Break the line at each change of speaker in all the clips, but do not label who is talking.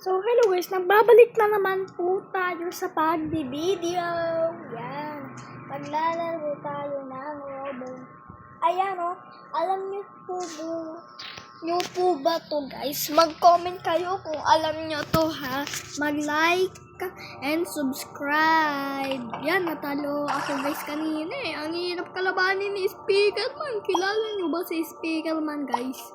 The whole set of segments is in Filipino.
So, hello guys, nagbabalik na naman po tayo sa pagbi-video. Yan. Maglalaro tayo ng Roblox. Ayan o, alam niyo po ba to guys? Mag-comment kayo kung alam niyo to ha. Mag-like and subscribe. Yan, natalo ako guys kanina eh. Ang hirap kalabanin ni Speakerman. Kilala niyo ba si Speakerman guys?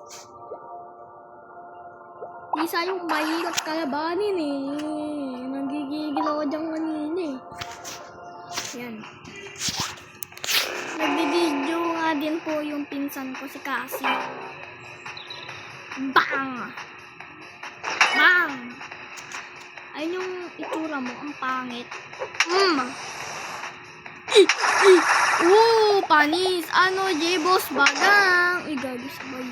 Isa yung mahirap kalabanin eh. Nagigigil ako dyan kanina eh. Yan. Nagbibideo nga din po yung pinsan ko si Cassie. Bang! Bang! Ayun yung itura mo, ang pangit. Panis! Ano, J-Boss bagang! Uy, gago sabay.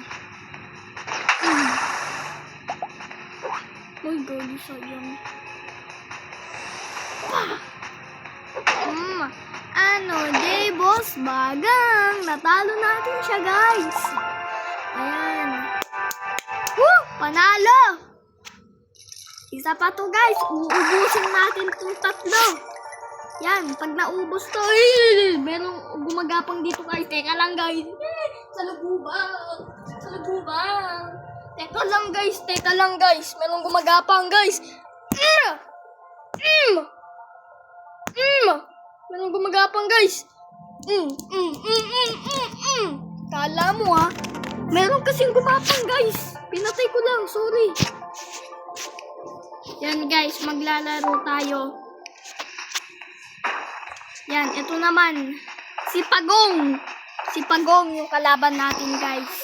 Uy, gago sayang. Ano, J-Boss bagang! Natalo natin siya, guys. Ayan. Panalo! Isa pa to, guys. Uubusin natin itong tatlo. Yan, pag naubos to, merong gumagapang dito, guys. Teka lang, guys. Sa lububang. Sa lububang. Teka lang guys. Merong gumagapang guys. Merong gumagapang guys. Kala mo ha. Meron kasing gumapang guys. Pinatay ko lang, sorry. Yan guys, maglalaro tayo. Yan, ito naman. Si Pagong. Si Pagong yung kalaban natin guys.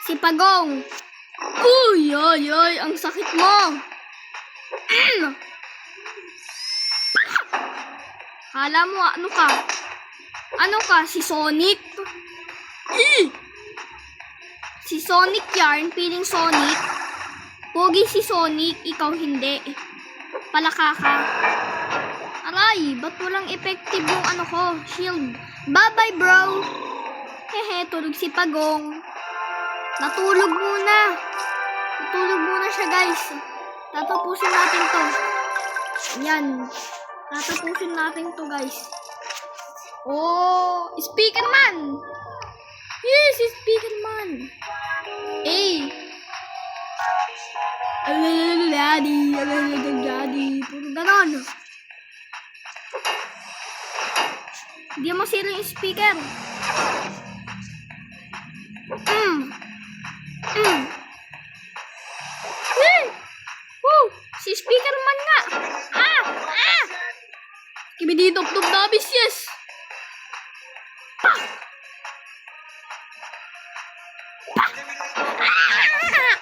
Si Pagong. Uy, ang sakit mo. Hala mo, ano ka? Ano ka, si Sonic? Si Sonic yarn, piling Sonic. Pogi si Sonic, ikaw hindi. Palaka ka. Aray, ba't walang effective yung ano ko? Shield. Bye-bye, bro. Hehe, tulog si Pagong. Natulog muna siya guys. Tatapusin natin to. Yan. Tatapusin natin to guys. Oh, Speakerman. Yes, Speakerman. Hey. Daddy. Puro ganon. Hindi mo sila yung speaker. Si Speakerman nga. Kibididop-dop dabis, yes.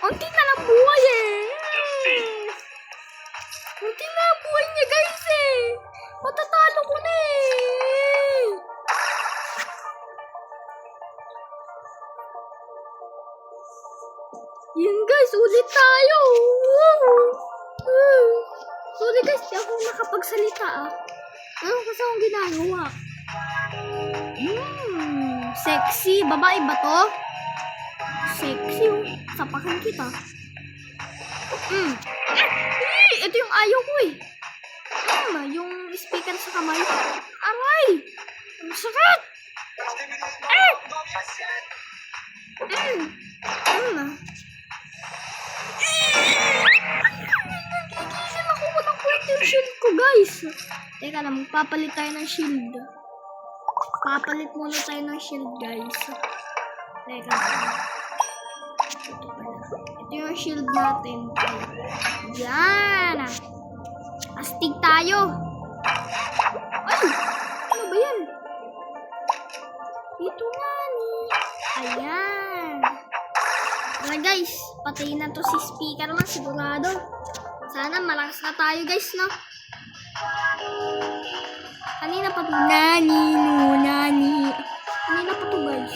Unti na lang buhay eh. Unti na lang buhay niya guys eh. Matatalo ko na eh. Yan guys, ulit tayo. Sorry guys, di ako nakapagsalita Ano kasi akong ginagawa? Sexy. Babae ba to? Sexy Sapakan kita. Ito yung ayaw ko eh. Yung speaker sa kamay. Aray! Ang sakit! Yung shield ko guys. Teka lang, magpapalit tayo ng shield. Papalit muna tayo ng shield guys. Teka lang. Ito yung shield natin. Yan. Astig tayo. Ay! Ano ba yan? Ito nga ni. Ayan. Tara guys, patayin na to si Speakerman sigurado. Sana malakas na tayo guys, no? Kanina pa to. Nani. Kanina pa to guys.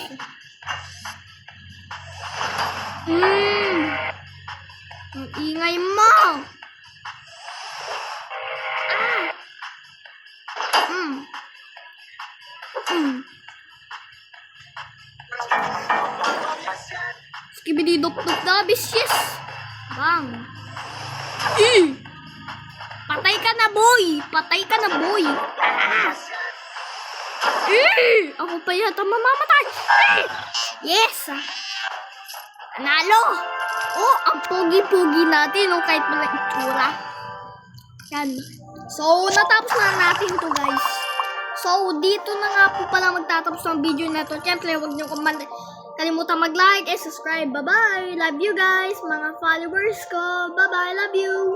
Ang ingay mo. Skibidi dop dabis, yes. Bang. Patay ka na, boy! Patay ka na, boy! Ako pa yata mamamatay! Yes! Nanalo! Oh, ang pogi-pogi natin, no? Kahit walang itsura. Yan. So, natapos na natin to, guys. So, dito na nga po pala magtatapos ng video na to. Siyempre, huwag niyo kalimutan mag-like and subscribe. Bye-bye! Love you guys, mga followers ko. Bye-bye! Love you!